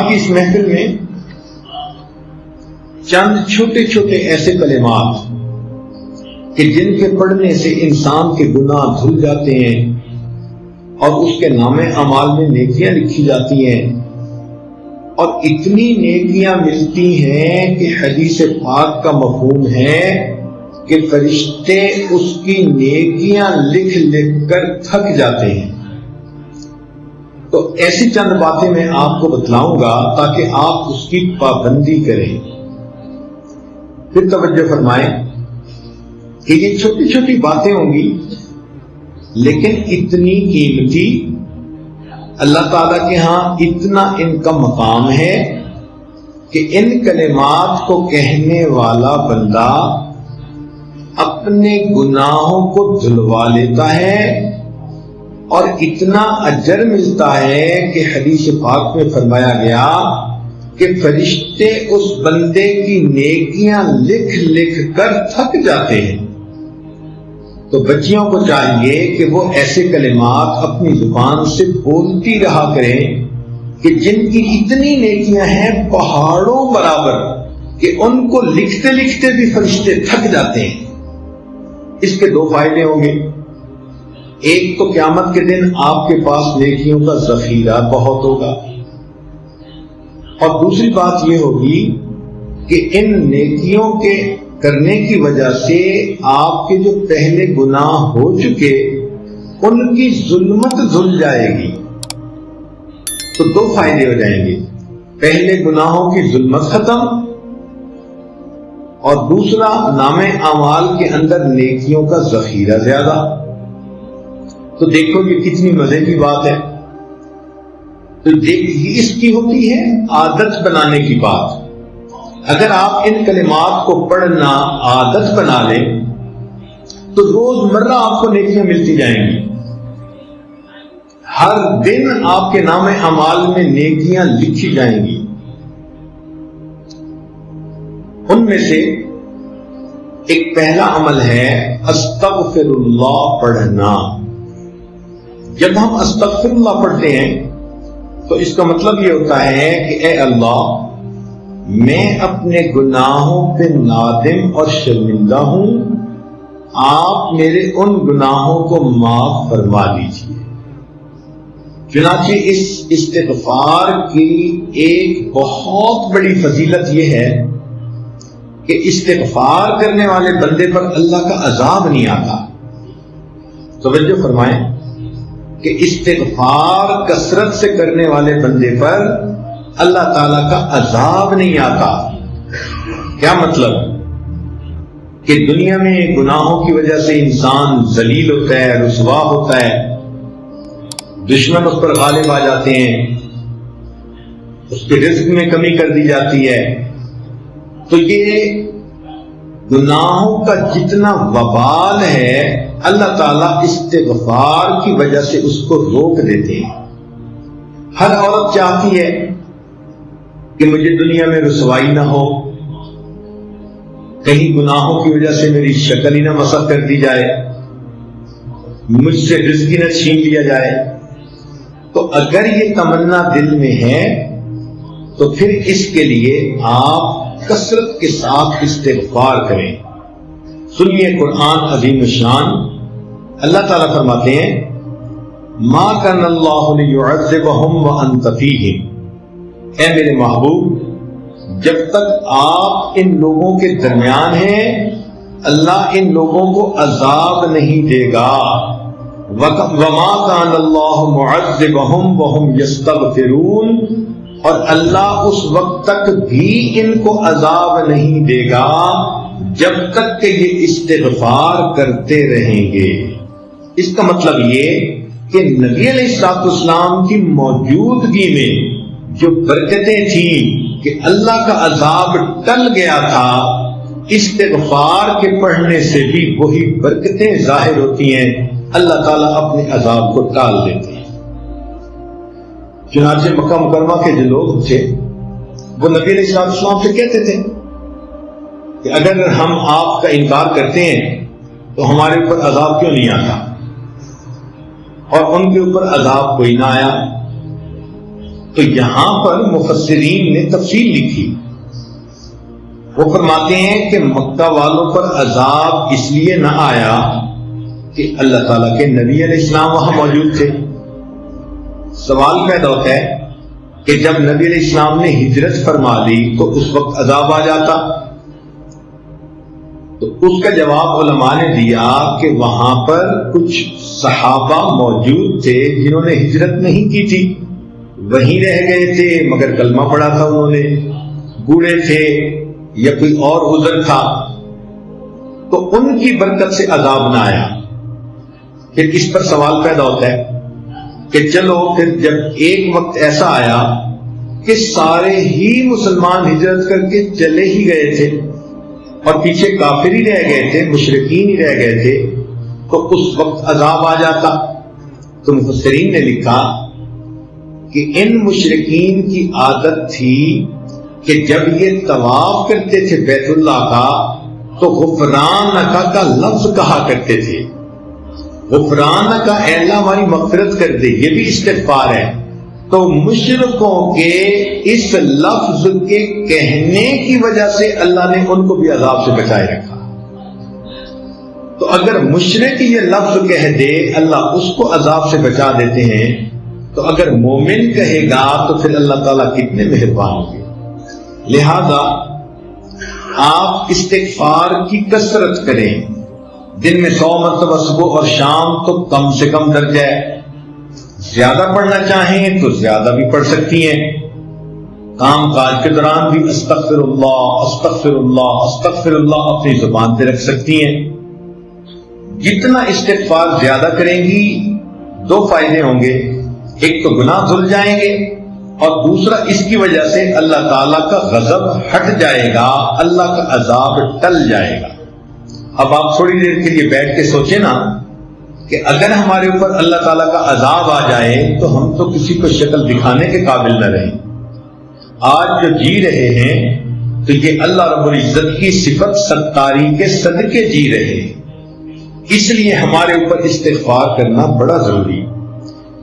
آج کی اس محفل میں چند چھوٹے چھوٹے ایسے کلمات کہ جن کے پڑھنے سے انسان کے گناہ دھل جاتے ہیں اور اس کے نام اعمال میں نیکیاں لکھی جاتی ہیں، اور اتنی نیکیاں ملتی ہیں کہ حدیث پاک کا مفہوم ہے کہ فرشتے اس کی نیکیاں لکھ لکھ کر تھک جاتے ہیں۔ تو ایسی چند باتیں میں آپ کو بتلاؤں گا تاکہ آپ اس کی پابندی کریں۔ پھر توجہ فرمائیں کہ یہ چھوٹی چھوٹی باتیں ہوں گی لیکن اتنی قیمتی، اللہ تعالیٰ کے ہاں اتنا ان کا مقام ہے کہ ان کلمات کو کہنے والا بندہ اپنے گناہوں کو دھلوا لیتا ہے اور اتنا اجر ملتا ہے کہ حدیث پاک میں فرمایا گیا کہ فرشتے اس بندے کی نیکیاں لکھ لکھ کر تھک جاتے ہیں۔ تو بچیوں کو چاہیے کہ وہ ایسے کلمات اپنی زبان سے بولتی رہا کریں کہ جن کی اتنی نیکیاں ہیں پہاڑوں برابر کہ ان کو لکھتے لکھتے بھی فرشتے تھک جاتے ہیں۔ اس کے دو فائدے ہوں گے۔ ایک تو قیامت کے دن آپ کے پاس نیکیوں کا ذخیرہ بہت ہوگا، اور دوسری بات یہ ہوگی کہ ان نیکیوں کے کرنے کی وجہ سے آپ کے جو پہلے گناہ ہو چکے ان کی ظلمت دھل جائے گی۔ تو دو فائدے ہو جائیں گے، پہلے گناہوں کی ظلمت ختم، اور دوسرا نام اعمال کے اندر نیکیوں کا ذخیرہ زیادہ۔ تو دیکھو یہ کتنی مزے کی بات ہے۔ تو اس کی ہوتی ہے عادت بنانے کی بات۔ اگر آپ ان کلمات کو پڑھنا عادت بنا لیں تو روز مرہ آپ کو نیکیاں ملتی جائیں گی۔ ہر دن آپ کے نام اعمال میں نیکیاں لکھی جائیں گی۔ ان میں سے ایک پہلا عمل ہے استغفر اللہ پڑھنا۔ جب ہم استغفر اللہ پڑھتے ہیں تو اس کا مطلب یہ ہوتا ہے کہ اے اللہ، میں اپنے گناہوں پہ نادم اور شرمندہ ہوں، آپ میرے ان گناہوں کو معاف فرما دیجیے۔ چنانچہ اس استغفار کی ایک بہت بڑی فضیلت یہ ہے کہ استغفار کرنے والے بندے پر اللہ کا عذاب نہیں آتا۔ توجہ فرمائیں کہ استغفار کثرت سے کرنے والے بندے پر اللہ تعالیٰ کا عذاب نہیں آتا۔ کیا مطلب؟ کہ دنیا میں گناہوں کی وجہ سے انسان ذلیل ہوتا ہے، رسوا ہوتا ہے، دشمن اس پر غالب آ جاتے ہیں، اس کے رزق میں کمی کر دی جاتی ہے۔ تو یہ گناہوں کا جتنا وبال ہے اللہ تعالیٰ استغفار کی وجہ سے اس کو روک دیتے ہیں۔ ہر عورت چاہتی ہے کہ مجھے دنیا میں رسوائی نہ ہو، کہیں گناہوں کی وجہ سے میری شکل ہی نہ مسخ کر دی جائے، مجھ سے رزق ہی نہ چھین لیا جائے۔ تو اگر یہ تمنا دل میں ہے تو پھر اس کے لیے آپ کثرت کے ساتھ استغفار کریں۔ سنیے قرآن عظیم الشان، اللہ تعالیٰ فرماتے ہیں ما کان اللہ لیعذبہم وانت فیہم، اے میرے محبوب جب تک آپ ان لوگوں کے درمیان ہیں اللہ ان لوگوں کو عذاب نہیں دے گا۔ وما کان اللہ معذبہم وہم یستغفرون، اور اللہ اس وقت تک بھی ان کو عذاب نہیں دے گا جب تک کہ یہ استغفار کرتے رہیں گے۔ اس کا مطلب یہ کہ نبی علیہ السلام کی موجودگی میں جو برکتیں تھیں کہ اللہ کا عذاب ٹل گیا تھا، استغفار کے پڑھنے سے بھی وہی برکتیں ظاہر ہوتی ہیں، اللہ تعالیٰ اپنے عذاب کو ٹال دیتے ہیں۔ چنانچہ مکہ مکرمہ کے جو لوگ تھے وہ نبی علیہ السلام سے کہتے تھے کہ اگر ہم آپ کا انکار کرتے ہیں تو ہمارے اوپر عذاب کیوں نہیں آتا، اور ان کے اوپر عذاب کوئی نہ آیا۔ تو یہاں پر مفسرین نے تفصیل لکھی. وہ فرماتے ہیں کہ مکہ والوں پر عذاب اس لیے نہ آیا کہ اللہ تعالیٰ کے نبی علیہ السلام وہاں موجود تھے. سوال پیدا ہوتا ہے کہ جب نبی علیہ السلام نے ہجرت فرما لی تو اس وقت عذاب آ جاتا. تو اس کا جواب علماء نے دیا کہ وہاں پر کچھ صحابہ موجود تھے جنہوں نے ہجرت نہیں کی تھی، وہیں رہ گئے تھے مگر کلمہ پڑھا تھا انہوں نے، بوڑھے تھے یا کوئی اور عذر تھا، تو ان کی برکت سے عذاب نہ آیا. پھر اس پر سوال پیدا ہوتا ہے کہ چلو پھر جب ایک وقت ایسا آیا کہ سارے ہی مسلمان ہجرت کر کے چلے ہی گئے تھے اور پیچھے کافر ہی رہ گئے تھے، مشرکین ہی رہ گئے تھے، تو اس وقت عذاب آ جاتا. تو مفسرین نے لکھا کہ ان مشرکین کی عادت تھی کہ جب یہ طواف کرتے تھے بیت اللہ کا تو غفرانک کا لفظ کہا کرتے تھے. غفرانک اے اللہ ہماری مغفرت کر دے، یہ بھی استغفار ہے. تو مشرکوں کے اس لفظ کے کہنے کی وجہ سے اللہ نے ان کو بھی عذاب سے بچائے رکھا. تو اگر مشرک یہ لفظ کہہ دے اللہ اس کو عذاب سے بچا دیتے ہیں، تو اگر مومن کہے گا تو پھر اللہ تعالیٰ کتنے مہربان ہوں گے. لہذا آپ استغفار کی کثرت کریں. دن میں 100 مرتبہ صبح اور شام تو کم سے کم درجہ ہے. زیادہ پڑھنا چاہیں تو زیادہ بھی پڑھ سکتی ہیں. کام کاج کے دوران بھی استغفر اللہ استغفر اللہ استغفر اللہ اپنی زبان پہ رکھ سکتی ہیں. جتنا استغفار زیادہ کریں گی 2 فائدے ہوں گے. ایک تو گناہ دھل جائیں گے اور دوسرا اس کی وجہ سے اللہ تعالیٰ کا غضب ہٹ جائے گا، اللہ کا عذاب ٹل جائے گا. اب آپ تھوڑی دیر کے لیے بیٹھ کے سوچیں نا کہ اگر ہمارے اوپر اللہ تعالیٰ کا عذاب آ جائے تو ہم تو کسی کو شکل دکھانے کے قابل نہ رہیں. آج جو جی رہے ہیں تو یہ اللہ رب العزت کی صفت ستاری کے صدقے جی رہے ہیں. اس لیے ہمارے اوپر استغفار کرنا بڑا ضروری.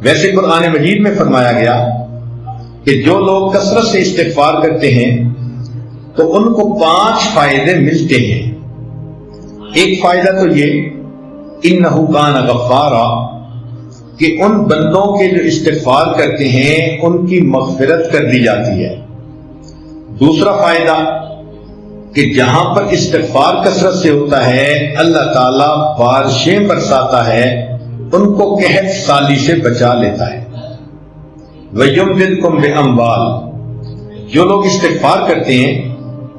ویسے قرآن مجید میں فرمایا گیا کہ جو لوگ کثرت سے استغفار کرتے ہیں تو ان کو 5 فائدے ملتے ہیں. ایک فائدہ تو یہ انہ کان غفارا کہ ان بندوں کے جو استغفار کرتے ہیں ان کی مغفرت کر دی جاتی ہے. دوسرا فائدہ کہ جہاں پر استغفار کثرت سے ہوتا ہے اللہ تعالیٰ بارشیں برساتا ہے، ان کو قحط سالی سے بچا لیتا ہے. وَيُمْدِدْكُمْ بِأَمْوَالٍ جو لوگ استغفار کرتے ہیں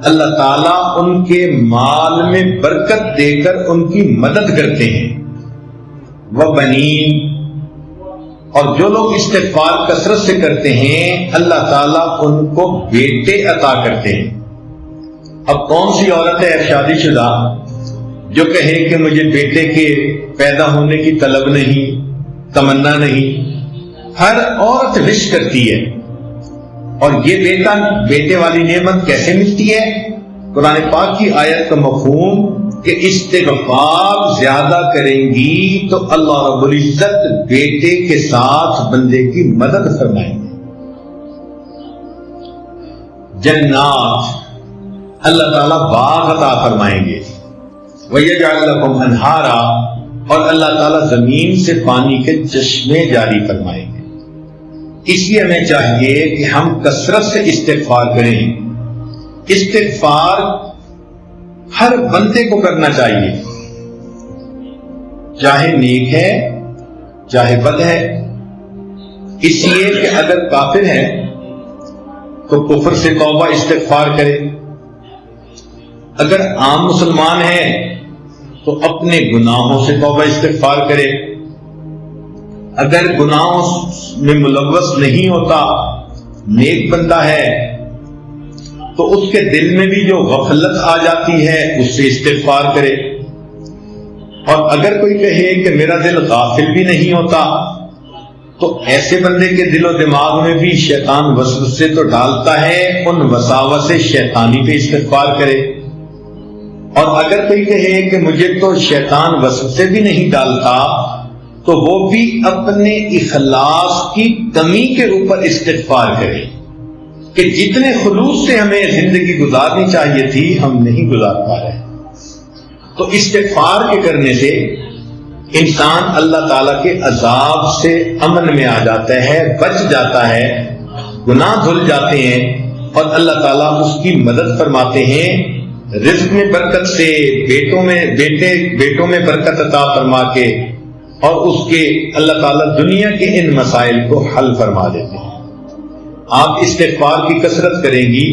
اللہ تعالیٰ ان کے مال میں برکت دے کر ان کی مدد کرتے ہیں. وَبَنِينَ اور جو لوگ استغفار کثرت سے کرتے ہیں اللہ تعالیٰ ان کو بیٹے عطا کرتے ہیں. اب کون سی عورت ہے شادی شدہ جو کہے کہ مجھے بیٹے کے پیدا ہونے کی طلب نہیں، تمنا نہیں؟ ہر عورت وش کرتی ہے. اور یہ بیٹے والی نعمت کیسے ملتی ہے؟ قرآن پاک کی آیت کا مفہوم کہ استغفار زیادہ کریں گی تو اللہ رب العزت بیٹے کے ساتھ بندے کی مدد فرمائیں گے. جنات اللہ تعالیٰ باغ عطا فرمائیں گے. وَيَجْعَلْ لَكُمْ أَنْهَارًا اور اللہ تعالیٰ زمین سے پانی کے چشمے جاری فرمائیں گے. اس لیے ہمیں چاہیے کہ ہم کثرت سے استغفار کریں. استغفار ہر بندے کو کرنا چاہیے، چاہے نیک ہے چاہے بد ہے. اس لیے کہ اگر کافر ہے تو کفر سے توبہ استغفار کرے، اگر عام مسلمان ہے تو اپنے گناہوں سے توبہ استغفار کرے، اگر گناہوں میں ملوث نہیں ہوتا نیک بندہ ہے تو اس کے دل میں بھی جو غفلت آ جاتی ہے اس سے استغفار کرے. اور اگر کوئی کہے کہ میرا دل غافل بھی نہیں ہوتا تو ایسے بندے کے دل و دماغ میں بھی شیطان وسوسے تو ڈالتا ہے، ان وساوس شیطانی پہ استغفار کرے. اور اگر کوئی کہے کہ مجھے تو شیطان وسوسے بھی نہیں ڈالتا تو وہ بھی اپنے اخلاص کی کمی کے اوپر استغفار کرے کہ جتنے خلوص سے ہمیں زندگی گزارنی چاہیے تھی ہم نہیں گزار پا رہے. تو استغفار کے کرنے سے انسان اللہ تعالیٰ کے عذاب سے امن میں آ جاتا ہے، بچ جاتا ہے، گناہ دھل جاتے ہیں اور اللہ تعالیٰ اس کی مدد فرماتے ہیں. رزق میں برکت سے، بیٹوں میں برکت عطا فرما کے، اور اس کے اللہ تعالیٰ دنیا کے ان مسائل کو حل فرما دیتے ہیں. آپ استغفار کی کثرت کریں گی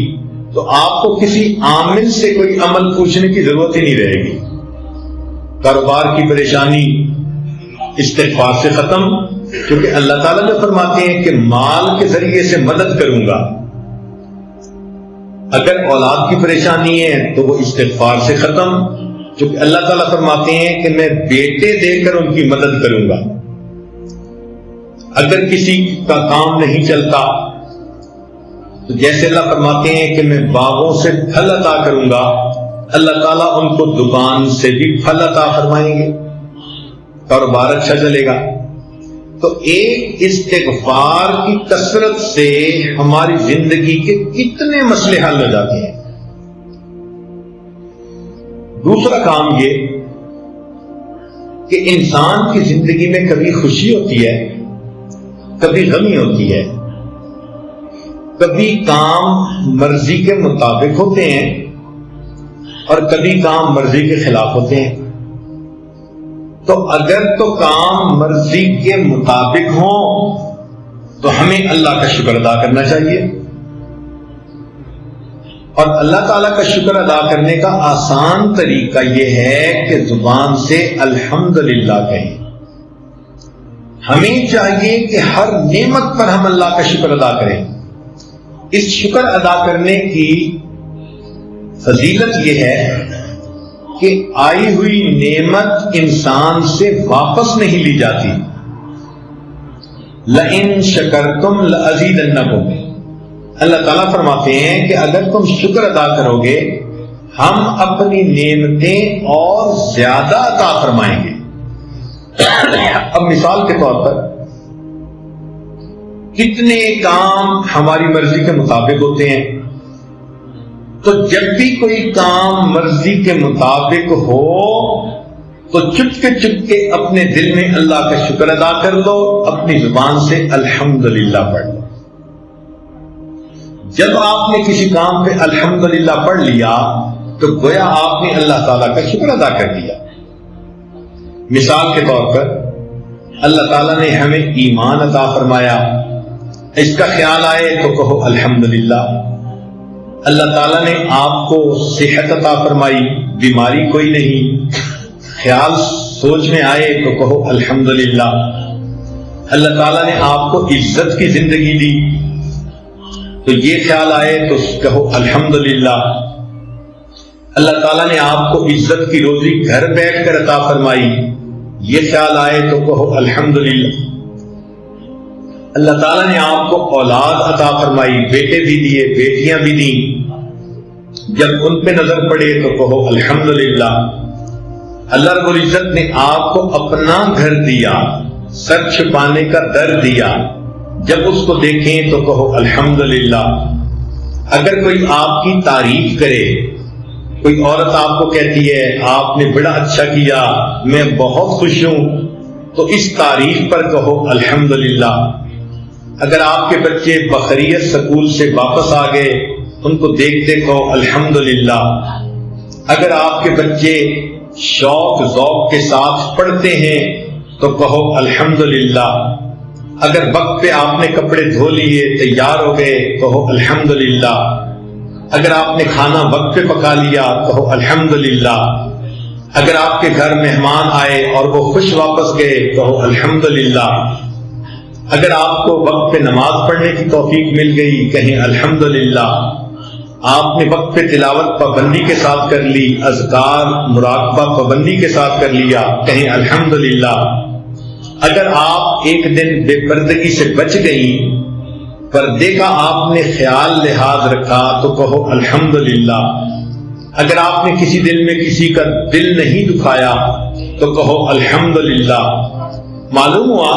تو آپ کو کسی عامل سے کوئی عمل پوچھنے کی ضرورت ہی نہیں رہے گی. کاروبار کی پریشانی استغفار سے ختم، کیونکہ اللہ تعالیٰ جو فرماتے ہیں کہ مال کے ذریعے سے مدد کروں گا. اگر اولاد کی پریشانی ہے تو وہ استغفار سے ختم، کیونکہ اللہ تعالیٰ فرماتے ہیں کہ میں بیٹے دے کر ان کی مدد کروں گا. اگر کسی کا کام نہیں چلتا تو جیسے اللہ فرماتے ہیں کہ میں باغوں سے پھل عطا کروں گا، اللہ تعالیٰ ان کو دکان سے بھی پھل عطا فرمائیں گے، کاروبار اچھا چلے گا. تو ایک استغفار کی کثرت سے ہماری زندگی کے کتنے مسئلے حل ہو جاتے ہیں. دوسرا کام یہ کہ انسان کی زندگی میں کبھی خوشی ہوتی ہے، کبھی غمی ہوتی ہے، کبھی کام مرضی کے مطابق ہوتے ہیں اور کبھی کام مرضی کے خلاف ہوتے ہیں. تو اگر تو کام مرضی کے مطابق ہوں تو ہمیں اللہ کا شکر ادا کرنا چاہیے، اور اللہ تعالیٰ کا شکر ادا کرنے کا آسان طریقہ یہ ہے کہ زبان سے الحمدللہ کہیں. ہمیں چاہیے کہ ہر نعمت پر ہم اللہ کا شکر ادا کریں. اس شکر ادا کرنے کی فضیلت یہ ہے کہ آئی ہوئی نعمت انسان سے واپس نہیں لی جاتی. لئن شکرتم لازیدنکم، اللہ تعالیٰ فرماتے ہیں کہ اگر تم شکر ادا کرو گے ہم اپنی نعمتیں اور زیادہ عطا فرمائیں گے. اب مثال کے طور پر کتنے کام ہماری مرضی کے مطابق ہوتے ہیں، تو جب بھی کوئی کام مرضی کے مطابق ہو تو چپ کے اپنے دل میں اللہ کا شکر ادا کر دو، اپنی زبان سے الحمدللہ پڑھ لو. جب آپ نے کسی کام پہ الحمدللہ پڑھ لیا تو گویا آپ نے اللہ تعالیٰ کا شکر ادا کر دیا. مثال کے طور پر اللہ تعالیٰ نے ہمیں ایمان عطا فرمایا، اس کا خیال آئے تو کہو الحمدللہ. اللہ تعالیٰ نے آپ کو صحت عطا فرمائی، بیماری کوئی نہیں، خیال سوچ میں آئے تو کہو الحمدللہ. اللہ تعالیٰ نے آپ کو عزت کی زندگی دی تو یہ خیال آئے تو کہو الحمدللہ. اللہ تعالیٰ نے آپ کو عزت کی روزی گھر بیٹھ کر عطا فرمائی، یہ خیال آئے تو کہو الحمدللہ. اللہ تعالیٰ نے آپ کو اولاد عطا فرمائی، بیٹے بھی دیے، بیٹیاں بھی دیں، جب ان پہ نظر پڑے تو کہو الحمدللہ. اللہ رب العزت نے آپ کو اپنا گھر دیا، سر چھپانے کا در دیا، جب اس کو دیکھیں تو کہو الحمدللہ. اگر کوئی آپ کی تعریف کرے، کوئی عورت آپ کو کہتی ہے آپ نے بڑا اچھا کیا، میں بہت خوش ہوں، تو اس تعریف پر کہو الحمدللہ. اگر آپ کے بچے بخیریت سکول سے واپس آ گئے، ان کو دیکھتے کہو الحمدللہ. اگر آپ کے بچے شوق ذوق کے ساتھ پڑھتے ہیں تو کہو الحمدللہ. اگر وقت پہ آپ نے کپڑے دھو لیے، تیار ہو گئے، کہو الحمدللہ. اگر آپ نے کھانا وقت پہ پکا لیا کہو الحمدللہ. اگر آپ کے گھر مہمان آئے اور وہ خوش واپس گئے کہو الحمدللہ. اگر آپ کو وقت پہ نماز پڑھنے کی توفیق مل گئی کہیں الحمدللہ. آپ نے وقت پہ تلاوت پابندی کے ساتھ کر لی، اذکار مراقبہ پابندی کے ساتھ کر لیا، کہیں الحمدللہ. اگر آپ ایک دن بے پردگی سے بچ گئی، پردے کا آپ نے خیال لحاظ رکھا تو کہو الحمدللہ. اگر آپ نے کسی دل میں کسی کا دل نہیں دکھایا تو کہو الحمدللہ. معلوم ہوا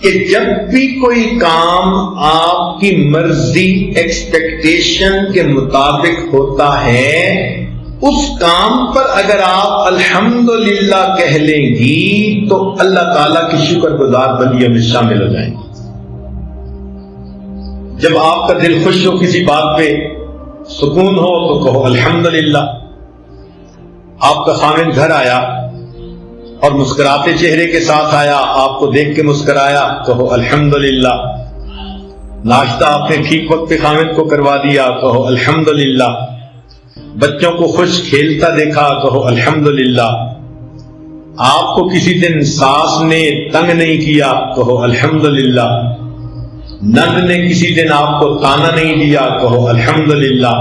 کہ جب بھی کوئی کام آپ کی مرضی ایکسپیکٹیشن کے مطابق ہوتا ہے، اس کام پر اگر آپ الحمدللہ کہہ لیں گی تو اللہ تعالیٰ کی شکر گزار بندیوں میں شامل ہو جائیں گے۔ جب آپ کا دل خوش ہو، کسی بات پہ سکون ہو، تو کہو الحمدللہ۔ آپ کا خامن گھر آیا اور مسکراتے چہرے کے ساتھ آیا، آپ کو دیکھ کے مسکرایا، کہو الحمدللہ۔ ناشتہ آپ نے ٹھیک وقت پہ خامن کو کروا دیا، کہو الحمدللہ۔ بچوں کو خوش کھیلتا دیکھا، کہو الحمدللہ۔ آپ کو کسی دن ساس نے تنگ نہیں کیا، کہو الحمدللہ۔ نند نے کسی دن آپ کو تانا نہیں دیا، کہو الحمدللہ۔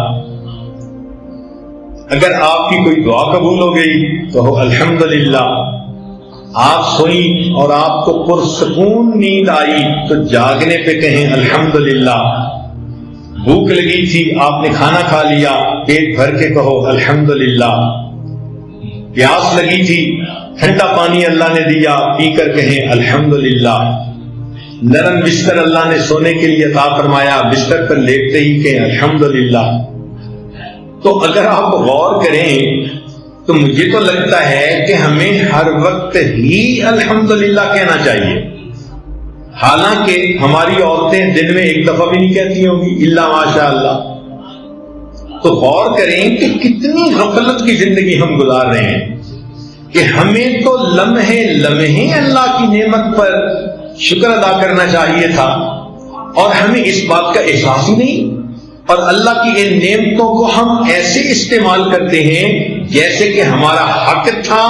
اگر آپ کی کوئی دعا قبول ہو گئی، کہو الحمدللہ۔ آپ سوئیں اور آپ کو پرسکون نیند آئی تو جاگنے پہ کہیں الحمدللہ۔ بھوک لگی تھی، آپ نے کھانا کھا لیا، پیٹ بھر کے کہو الحمدللہ۔ پیاس لگی تھی، ٹھنڈا پانی اللہ نے دیا، پی کر کہیں الحمدللہ۔ نرم بستر اللہ نے سونے کے لیے عطا فرمایا، بستر پر لیٹتے ہی کہیں الحمدللہ۔ تو اگر آپ غور کریں تو مجھے تو لگتا ہے کہ ہمیں ہر وقت ہی الحمدللہ کہنا چاہیے، حالانکہ ہماری عورتیں دن میں ایک دفعہ بھی نہیں کہتی ہوں گی الا ماشاء اللہ۔ تو غور کریں کہ کتنی غفلت کی زندگی ہم گزار رہے ہیں کہ ہمیں تو لمحے لمحے اللہ کی نعمت پر شکر ادا کرنا چاہیے تھا، اور ہمیں اس بات کا احساس ہی نہیں، اور اللہ کی ان نعمتوں کو ہم ایسے استعمال کرتے ہیں جیسے کہ ہمارا حق تھا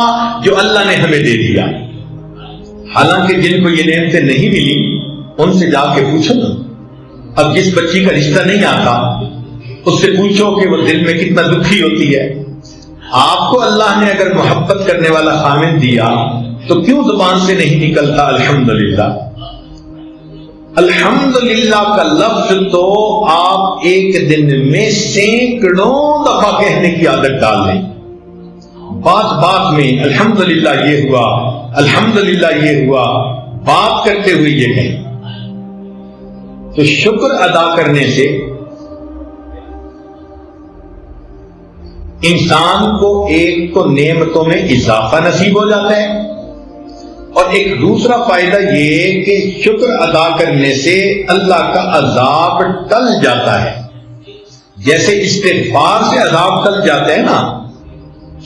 جو اللہ نے ہمیں دے دیا۔ حالانکہ جن کو یہ نعمتیں نہیں ملی ان سے جا کے پوچھو نا۔ اب جس بچی کا رشتہ نہیں آتا اس سے پوچھو کہ وہ دل میں کتنا دکھی ہوتی ہے۔ آپ کو اللہ نے اگر محبت کرنے والا خامن دیا تو کیوں زبان سے نہیں نکلتا الحمدللہ؟ الحمدللہ کا لفظ تو آپ ایک دن میں سینکڑوں دفعہ کہنے کی عادت ڈال لیں۔ بات بات میں الحمدللہ یہ ہوا، الحمدللہ یہ ہوا، بات کرتے ہوئے یہ کہیں۔ تو شکر ادا کرنے سے انسان کو ایک تو نعمتوں میں اضافہ نصیب ہو جاتا ہے، اور ایک دوسرا فائدہ یہ کہ شکر ادا کرنے سے اللہ کا عذاب ٹل جاتا ہے۔ جیسے استغفار سے عذاب ٹل جاتا ہے نا،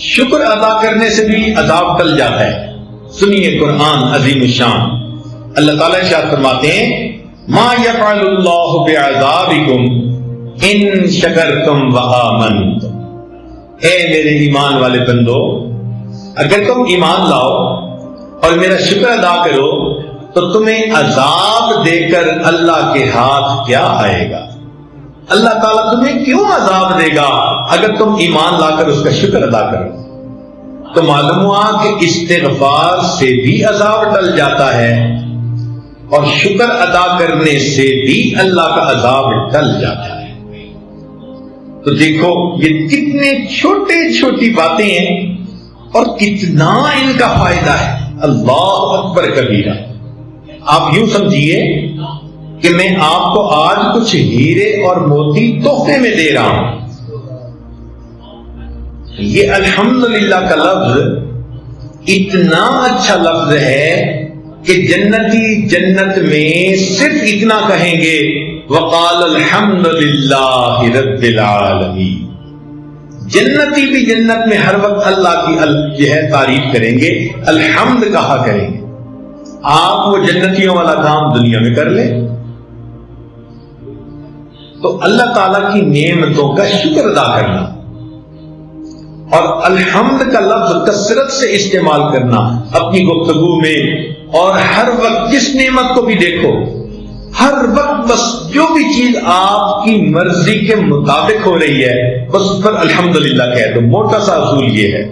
شکر ادا کرنے سے بھی عذاب ٹل جاتا ہے۔ سنیے قرآن عظیم الشان، اللہ تعالیٰ ارشاد فرماتے ہیں ما یفعل اللہ بعذابکم ان شکرتم وآمنتم۔ اے میرے ایمان والے بندو، اگر تم ایمان لاؤ اور میرا شکر ادا کرو تو تمہیں عذاب دے کر اللہ کے ہاتھ کیا آئے گا؟ اللہ تعالیٰ تمہیں کیوں عذاب دے گا اگر تم ایمان لا کر اس کا شکر ادا کرو؟ تو معلوم ہوا کہ استغفار سے بھی عذاب ٹل جاتا ہے، اور شکر ادا کرنے سے بھی اللہ کا عذاب ٹل جاتا ہے۔ تو دیکھو یہ کتنے چھوٹے چھوٹی باتیں ہیں اور کتنا ان کا فائدہ ہے۔ اللہ اکبر کبیرہ۔ آپ یوں سمجھیے کہ میں آپ کو آج کچھ ہیرے اور موتی تحفے میں دے رہا ہوں۔ یہ الحمدللہ کا لفظ اتنا اچھا لفظ ہے کہ جنتی جنت میں صرف اتنا کہیں گے وقال الحمدللہ رب العالمین۔ جنتی بھی جنت میں ہر وقت اللہ کی جو ہے تعریف کریں گے، الحمد کہا کریں گے۔ آپ وہ جنتیوں والا کام دنیا میں کر لیں تو اللہ تعالیٰ کی نعمتوں کا شکر ادا کرنا اور الحمد کا لفظ کثرت سے استعمال کرنا اپنی گفتگو میں، اور ہر وقت جس نعمت کو بھی دیکھو، ہر وقت بس جو بھی چیز آپ کی مرضی کے مطابق ہو رہی ہے بس اس پر الحمدللہ کہہ دو۔ موٹا سا اصول یہ ہے۔